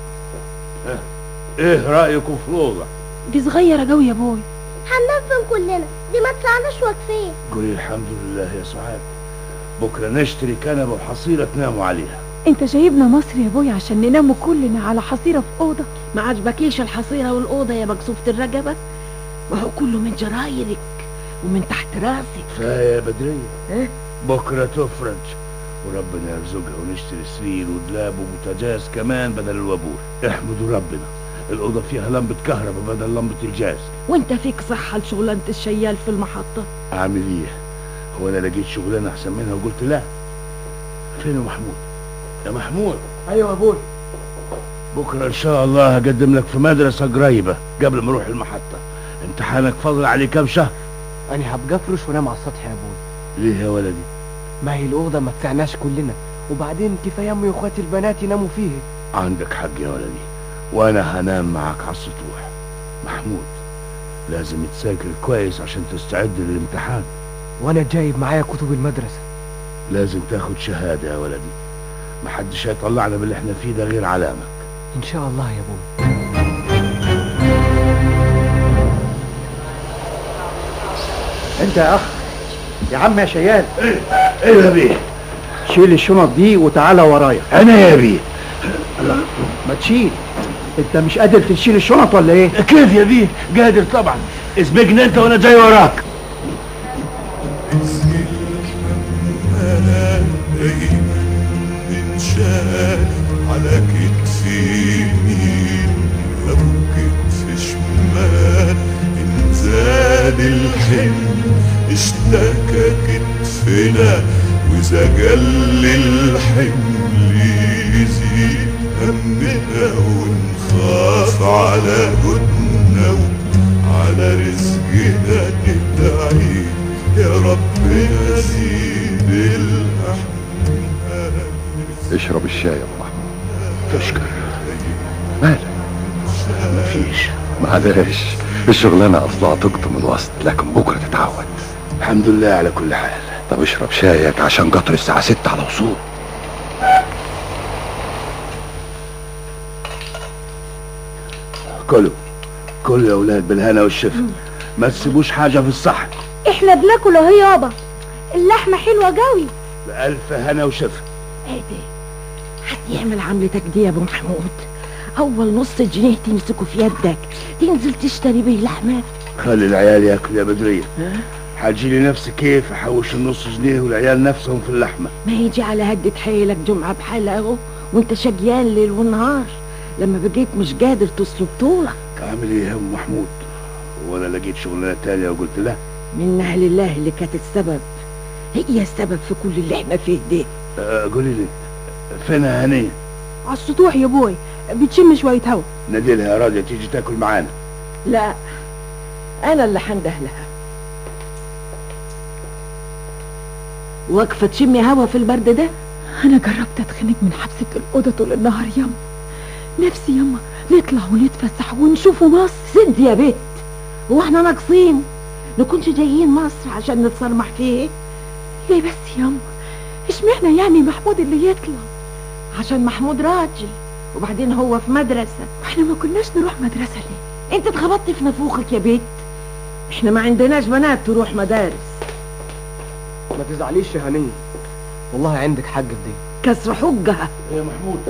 ايه رايكم في الاوضه؟ دي صغيرة قوي يا بوي. هننام فين كلنا؟ دي ما طلعناش واقفين. قولي الحمد لله يا سعاد. بكره نشتري كنبه وحصيره تناموا عليها. انت جايبنا مصر يا بوي عشان نناموا كلنا على حصيرة في اوضة؟ ما عجبكيش الحصيرة والأوضة يا مكسوفة الرقبة؟ وهو كله من جرايرك ومن تحت راسك. كفايه يا بدريه. ايه؟ بكره تفرج وربنا يرزقها ونشتري سرير ودلاب وبوتاجاز كمان بدل الوابور. احمدوا ربنا الأوضة فيها لمبة كهرباء بدل لمبة الجاز. وانت فيك صحة لشغلانة الشيال في المحطة. أعمل إيه؟ هو أنا لقيت شغلانة أحسن منها وقلت لا؟ فين يا محمود؟ يا محمود. أيوة يا أبوي. بكرة إن شاء الله هقدم لك في مدرسة قريبة قبل ما أروح المحطة. امتحانك فاضل عليه كام شهر؟ أنا هبقى أفرش وأنام على السطح يا أبوي. ليه يا ولدي؟ ما هي الأوضة ما تسعناش كلنا، وبعدين كفايه امي واخواتي البنات يناموا فيه. عندك حق يا ولدي، وانا هنام معك على السطوح. محمود لازم تذاكر كويس عشان تستعد للامتحان. وانا جايب معايا كتب المدرسه. لازم تاخد شهاده يا ولدي، محدش هيطلعنا باللي احنا فيه ده غير علامك. ان شاء الله يا ابوي. انت يا اخ، يا عم يا شيال. ايه يا بيه؟ شيل الشنط دي وتعالى ورايا. انا يا بيه؟ الله، ما تشيل. انت مش قادر تشيل الشنط ولا ايه؟ كيف يا بيه؟ قادر طبعا. اسبقني انت وانا جاي وراك. دايما بنشال على كتف يمين او كتف شمال، ان زاد الحمل اشتكى كتفنا، واذا قل الحمل يزيد همنا، ونخاف على جدنا وعلى رزقنا ندعي يا ربنا زيد الأحمال. اشرب الشاي يا ابو محمود. تشكر. مالك؟ مفيش. معلش، الشغلانه اصلها تقطم الوسط، لكن بكره تتعود. الحمد لله على كل حال. طب اشرب شايك عشان قطر الساعه 6 على وصول. كلوا يا اولاد بالهنا والشفا، ما تسيبوش حاجه في الصحن. احنا بناكل اهو يابا، اللحمه حلوه قوي. بألف هنا وشفا. ايه ده؟ حد يعمل عملتك دي يا ابو محمود؟ اول نص جنيه تمسكه في يدك تنزل تشتري بيه لحمه. خلي العيال ياكلوا يا بدريه. هتجيلي نفسي كيف احوش النص جنيه والعيال نفسهم في اللحمه؟ ما يجي على هدة حيلك جمعه بحالها اهو، وانت شقيان ليل ونهار، لما بقيت مش قادر تصلب طولك. اعمل ايه يا ام محمود؟ وانا لقيت شغلانه تانية وقلت لا. منها لله اللي كانت السبب، هي السبب في كل اللي احنا فيه ده. قولي لي فين هنيه؟ على السطوح يا بوي، بتشم شويه هوا. ناديلها يا راجل تيجي تاكل معانا. لا، انا اللي حنده لها. واقفه تشمي هوا في البرد ده؟ انا جربت اتخنق من حبسه الاوضه طول النهار يما، نفسي يما نطلع ونتفسح ونشوفوا مصر. سد يا بيت، هو احنا ناقصين نكونش جايين مصر عشان نتصرمح فيه؟ ليه بس يما؟ اشمعنى يعني محمود اللي يطلع؟ عشان محمود راجل، وبعدين هو في مدرسة. واحنا ما كناش نروح مدرسة ليه؟ انت اتخبطت في نافوخك يا بيت، احنا ما عندناش بنات تروح مدارس. ما تزعليش يا هنيه، والله عندك حق في دي. كسر حجها. يا محمود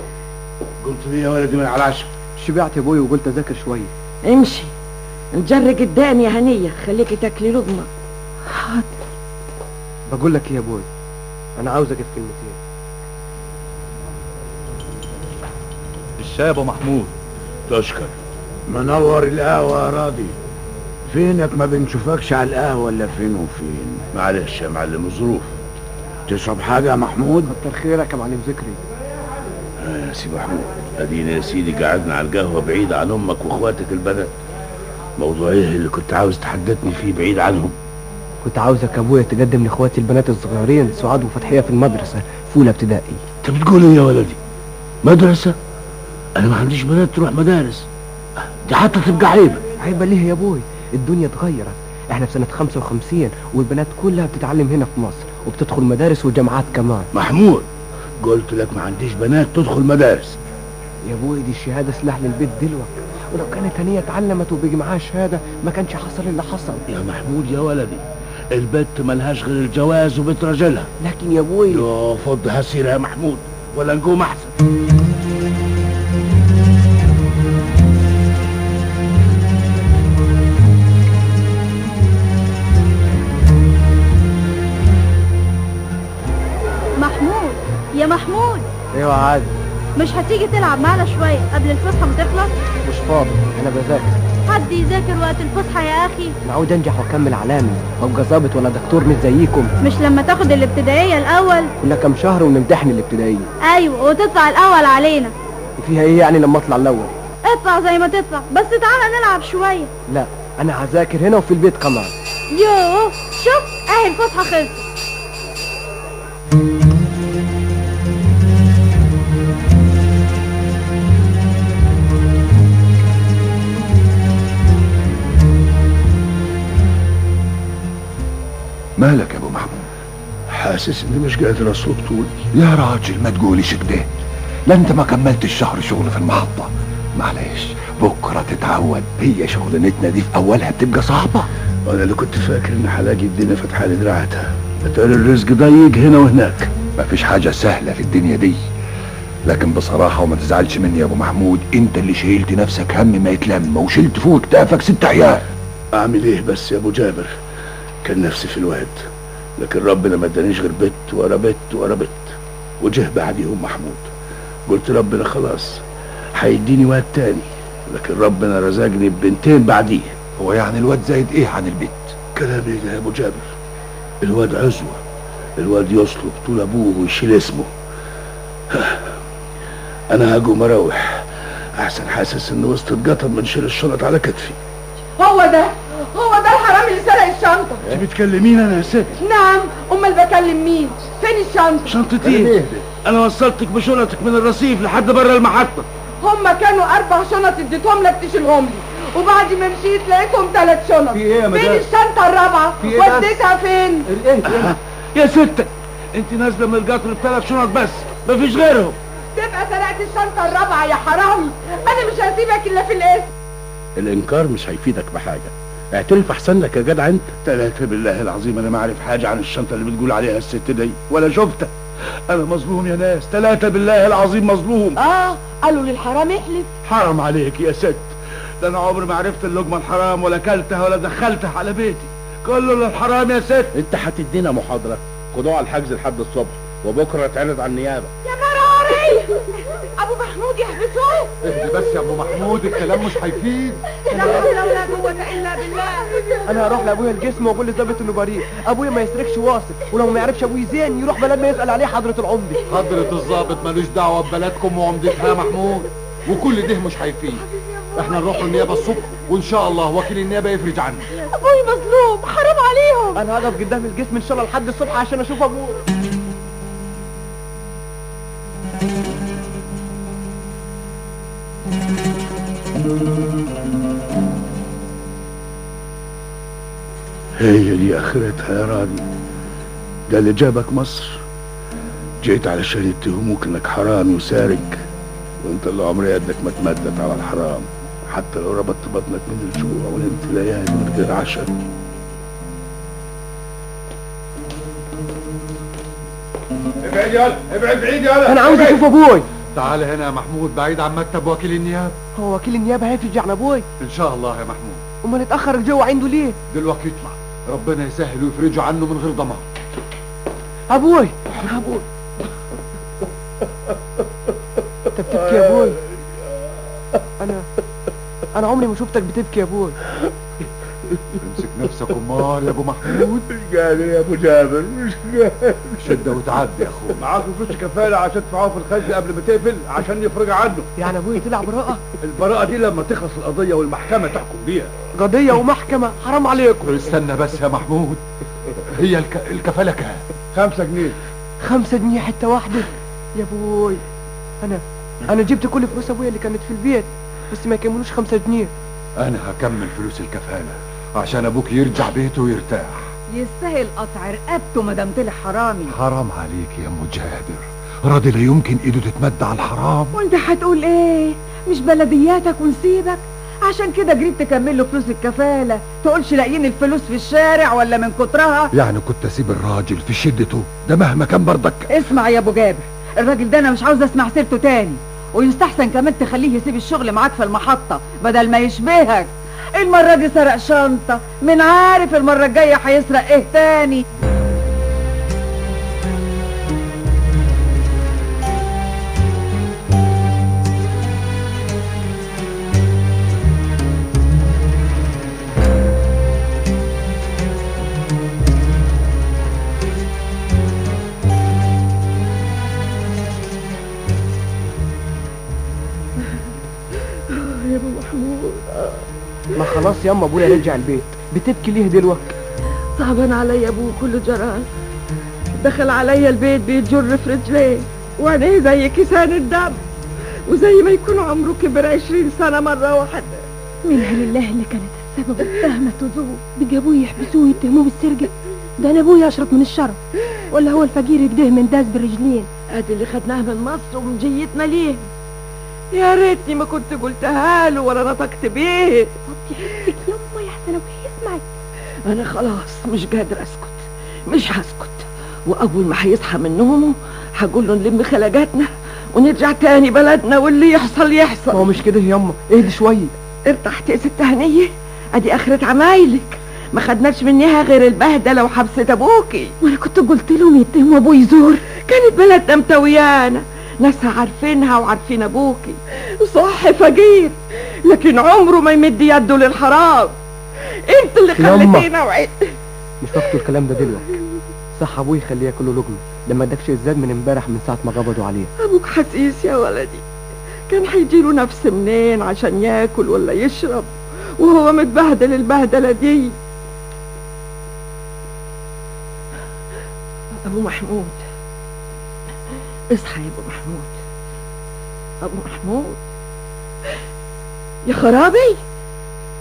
قلت لي يا ولدي من على العشاء. شبعت يا ابوي وقلت اذاكر شويه. امشي نجري قدام يا هنيه، خليكي تاكلي لقمه. حاضر. بقول لك ايه يا ابوي، انا عاوزك في كلمتين. الشاي يا ابو محمود. تشكر. منور القهوه يا راضي، فينك ما بنشوفكش على القهوه الا فين وفين. معلش يا معلم الظروف. تشرب حاجه يا محمود؟ كتر خيرك يا معلم ذكري. يا سي محمود، ادينا يا سيدي قعدنا على القهوه بعيد عن امك واخواتك البنات. موضوع ايه اللي كنت عاوز تحدثني فيه بعيد عنهم؟ كنت عاوزك يا ابويا تقدم لاخواتي البنات الصغيرين سعاد وفتحيه في المدرسه في اولى ابتدائي. انت بتقول ايه يا ولدي؟ مدرسه؟ انا ما عنديش بنات تروح مدارس، دي حتى تبقى عيبه. عيبه ليه يا ابوي؟ الدنيا اتغيرت، احنا في سنه 55 والبنات كلها بتتعلم هنا في مصر وبتدخل مدارس وجامعات كمان. محمود قلت لك ما عنديش بنات تدخل مدارس. يا ابوي دي الشهاده سلاح للبيت دلوقتي، ولو كانت هنيه اتعلمت وبيجي معاها شهاده ما كانش حصل اللي حصل. يا محمود يا ولدي، البت ملهاش غير الجواز وبيت راجلها. لكن يا ابوي يا فضها سيره يا محمود، ولا نقوم احسن. محمود يا محمود، ايوه عادي. مش هتيجي تلعب معانا شويه قبل الفسحه ما تخلص؟ مش فاضي، انا بذاكر. حد يذاكر وقت الفسحه يا اخي؟ انا عاوز انجح واكمل علامي وابقى ظابط ولا دكتور مش زيكم. مش لما تاخد الابتدائيه الاول؟ كنا كام شهر ونمتحن الابتدائيه. ايوه، وتطلع الاول علينا. وفيها ايه يعني لما اطلع الاول؟ اطلع زي ما تطلع، بس تعالى نلعب شويه. لا، انا هذاكر هنا وفي البيت كمان. يوه، شوف اهي الفسحه خلصت. مالك يا ابو محمود؟ حاسس اني مش قادر اصلب طولي. يا راجل ما تقولش كده، لا انت ما كملتش الشهر شغل في المحطة. معلش بكرة تتعود، هي شغلانتنا دي في اولها بتبقى صعبة. وانا اللي كنت فاكر ان هلاقي الدنيا فاتحة لي دراعتها، اتاري الرزق ضيق هنا وهناك. مفيش حاجة سهلة في الدنيا دي، لكن بصراحة وما تزعلش مني يا ابو محمود، انت اللي شيلت نفسك هم ما يتلم وشلت فوق كتافك 6 عيال. اعمل ايه بس يا ابو جابر؟ كان نفسي في الواد، لكن ربنا ما ادانيش غير بت ورا بت ورا بت، وجه بعديهم محمود. قلت ربنا خلاص هيديني واد تاني، لكن ربنا رزقني ببنتين بعديه. هو يعني الواد زايد ايه عن البت؟ كلامي ده يا ابو جابر، الواد عزوة، الواد يصلب طول ابوه ويشيل اسمه. انا هقوم اروح احسن، حاسس ان وسط اتقطم من شيل الشنط على كتفي. هو ده الحرامي اللي سرق الشنطة. انت بتكلمين انا يا ست؟ نعم، امال بكلم مين؟ فين الشنطة؟ شنطتي انا وصلتك بشنطك من الرصيف لحد بره المحطة. هما كانوا 4 شنط اديتهم لك تشيلهم لي، وبعد ما مشيت لقيتهم 3 شنط. في ايه يا مدام؟ فين الشنطة الرابعة؟ وديتها فين؟ يا ستة انت نازلة من القطر ب3 شنط بس، مفيش غيرهم. تبقى سرقت الشنطة الرابعة يا حرامي، انا مش هسيبك الا في الاسم. الانكار مش هيفيدك بحاجة، اعترف احسن لك يا جدع انت. 3 بالله العظيم انا ما اعرف حاجة عن الشنطة اللي بتقول عليها الست دي ولا شفتها. انا مظلوم يا ناس، 3 بالله العظيم مظلوم. قالوا للحرام احلف. حرام عليك يا ست، ده انا عمري ما عرفت اللقمة الحرام ولا كلتها ولا دخلتها على بيتي، كله للحرام يا ست. انت هتدينا محاضرة، خدوها على الحجز لحد الصبح وبكرة اتعرض على النيابة. يا مراري، ابو محمود يحبسوه. اهدي بس يا ابو محمود، الكلام مش هيفيد. لا حول ولا قوة الا بالله. انا هروح لابويا الجسم واقول للظابط انه بريء، ابويا ما يسرقش واثق، ولو ما يعرفش ابويا زين يروح بلد ما يسال عليه حضرة العمدة. حضرة الظابط ملوش دعوة ببلدكم وعمدتها يا محمود، وكل ده مش هيفيد. احنا نروح النيابة الصبح وان شاء الله وكيل النيابة يفرج عنه. ابوي مظلوم، حرام عليهم. انا هقف قدام الجسم ان شاء الله لحد الصبح عشان اشوف ابويا. هي دي اخرتها يا راضي، ده اللي جابك مصر؟ جيت علشان يتهموك انك حرامي وسارق، وانت اللي عمري قدك ما تمدت على الحرام، حتى لو ربطت بطنك من الجوع ونمت ليالي من غير عشاء. ابعد يالا، ابعد بعيد يالا. انا عاوز اشوف ابوي. تعال هنا يا محمود، بعيد عن مكتب وكيل النيابة. هو وكيل النيابة هيفرج عن ابوي؟ ان شاء الله يا محمود. امال اتاخر الجو عنده ليه؟ دلوقتي يطلع، ربنا يسهل ويفرجوا عنه من غير ضمان. ابوي ابوي، انت بتبكي يا ابوي؟ انا عمري ما شفتك بتبكي يا ابوي. امسك نفسك امال يا ابو محمود. مش قادر يا ابو جابر، مش قادر. شده وتعدي يا اخويا. معاكم فلوس كفاله عشان تدفعوها في الخزنه قبل ما تقفل عشان يفرج عنه. يعني ابوي طلع براءة؟ البراءة دي لما تخلص القضية والمحكمة تحكم بيها. قضية ومحكمة؟ حرام عليكم. استنى بس يا محمود، هي الكفالة كام؟ 5 جنيه. 5 جنيه حتة واحدة؟ يا ابوي انا جبت كل فلوس ابويا اللي كانت في البيت، بس ما يكملوش 5 جنيه. انا هكمل فلوس الكفالة عشان ابوك يرجع بيته ويرتاح. يستاهل قطع رقبته ما دام طلع حرامي. حرام عليك يا ام جابر، راضي لا يمكن ايده تتمد على الحرام. وانت هتقول ايه؟ مش بلدياتك ونسيبك؟ عشان كده جريت تكمل له فلوس الكفالة، تقولش لاقيين الفلوس في الشارع ولا من كترها؟ يعني كنت اسيب الراجل في شدته ده مهما كان برضك؟ اسمع يا ابو جابر، الراجل ده انا مش عاوز اسمع سيرته تاني، ويستحسن كمان تخليه يسيب الشغل معاك في المحطة بدل ما يشبهك. المرة دي سرق شنطة، من عارف المرة الجاية هيسرق ايه تاني. يا ابو محمود، ما خلاص يا اما ابويا رجع البيت، بتبكي ليه دلوقتي؟ صعبان عليا ابوه كله جران، دخل عليا البيت بيتجر في رجليه وعينيه زي كيسان الدم، وزي ما يكون عمره كبر 20 سنة مرة واحدة. منها لله اللي كانت السبب والتهمة تزور، بجابوه يحبسوه ويتهموه بالسرقة. ده انا ابويا اشرف من الشرف، ولا هو الفقير يقديه من داس بالرجلين. ادي اللي خدناه من مصر ومن جيتنا ليه. يا ريتني ما كنت قلتها له ولا نطقت بيه. وطي حسك يما يا حسن ابوي يسمعك. انا خلاص مش قادر اسكت، مش هسكت، واول ما هيصحى من نومه هقول له نلم خلاجاتنا ونرجع تاني بلدنا واللي يحصل يحصل. ما هو مش كده يما، اهدي شويه. ارتحت يا ست هنيه، ادي اخرة عمايلك، ما خدناش منها غير البهدله وحبسة ابوكي. وانا كنت قلت لهم يتهموا ابوي يزور. كانت بلدنا متويانا، ناسها عارفينها وعارفين ابوكي. صح فقير لكن عمره ما يمد يده للحرام. انت اللي خليتينا وعيت. مش وقت الكلام ده دلوقتي. صح ابوي خليه ياكل له لقمه لما ادكش الزاد من امبارح من ساعه ما قبضوا عليه. ابوك حسيس يا ولدي، كان هيجيله نفس منين عشان ياكل ولا يشرب وهو متبهدل البهدله دي. ابو محمود اصحى يا ابو محمود. ابو محمود يا خرابي،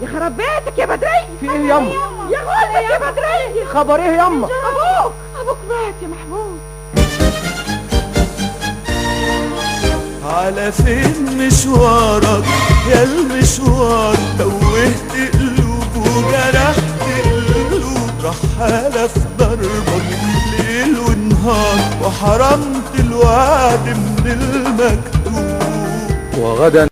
يا خراب بيتك يا بدري. في ايه يما؟ يا غلبك يا بدري. خبر ايه يما؟ ابوك مات يا محمود. على فين مشوارك يا المشوار؟ توهت قلوب وجرحت قلوب، رحالة في ضربك ليل ونهار وحرمت الوعد من المكتوب. وغدا